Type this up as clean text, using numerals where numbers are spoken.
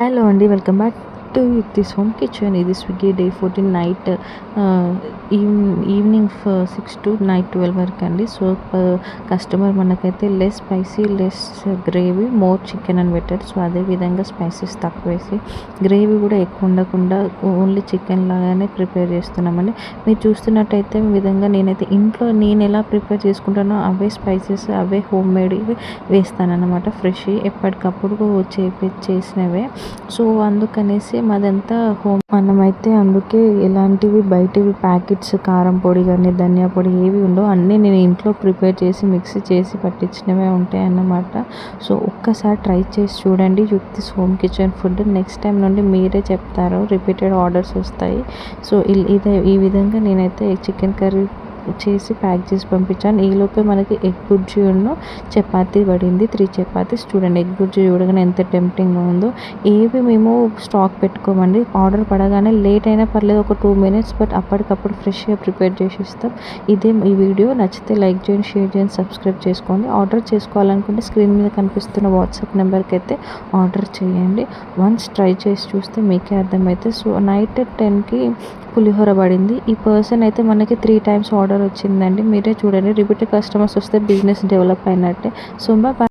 Hello అండి. Welcome back to this home kitchen. ఇది Swiggy day 14 night evening 6 to night 12 వరకు అండి. So, customer మనకైతే less spicy, less gravy, more chicken అని పెట్టారు. సో, అదే విధంగా స్పైసెస్ తక్కువేసి గ్రేవీ కూడా ఎక్కువ ఉండకుండా ఓన్లీ చికెన్ లాగానే ప్రిపేర్ చేస్తున్నామండి. మీరు చూస్తున్నట్టయితే విధంగా నేనైతే ఇంట్లో నేను ఎలా ప్రిపేర్ చేసుకుంటానో అవే స్పైసెస్, అవే హోమ్ మేడ్‌వి వేస్తానన్నమాట. ఫ్రెష్ ఎప్పటికప్పుడు చేసినవే. సో, అందుకనేసి మాదంతా మనమైతే అందుకే ఎలాంటివి బయటివి ప్యాకెట్స్ కారం పొడి గానీ, ధనియా పొడి ఏవి ఉండవు. అన్నీ నేను ఇంట్లో ప్రిపేర్ చేసి మిక్సీ చేసి పట్టించినవే ఉంటాయన్నమాట. సో, ఒక్కసారి ట్రై చేసి చూడండి this home kitchen food. Next time నుండి మీరే చెప్తారు, రిపీటెడ్ ఆర్డర్స్ వస్తాయి. సో, ఈ విధంగా నేనైతే చికెన్ కర్రీ చేసి ప్యాక్ చేసి పంపించాను. ఈలోపే మనకి ఎగ్ బుర్జీ చపాతీ పడింది. 3 చపాతీస్. చూడండి ఎగ్ బుర్జీ చూడగానే ఎంత టెంప్టింగ్‌గా ఉందో. ఏవి మేము స్టాక్ పెట్టుకోమండి. ఆర్డర్ పడగానే లేట్ అయినా పర్లేదు, ఒక 2 మినిట్స్, బట్ అప్పటికప్పుడు ఫ్రెష్‌గా ప్రిపేర్ చేసి ఇస్తాం. ఈ వీడియో నచ్చితే లైక్ చేయండి, షేర్ చేయండి, సబ్స్క్రైబ్ చేసుకోండి. ఆర్డర్ చేసుకోవాలనుకుంటే స్క్రీన్ మీద కనిపిస్తున్న వాట్సాప్ నెంబర్కి అయితే ఆర్డర్ చేయండి. వన్స్ ట్రై చేసి చూస్తే మీకే అర్థమైతే. సో, నైట్ 10కి పులిహోర పడింది. ఈ పర్సన్ అయితే మనకి 3 టైమ్స్ ఆర్డర్ వచ్చిందండి. మీరే చూడండి, రిపీటెడ్ కస్టమర్స్ వస్తే బిజినెస్ డెవలప్ అయినట్టే. So, bye.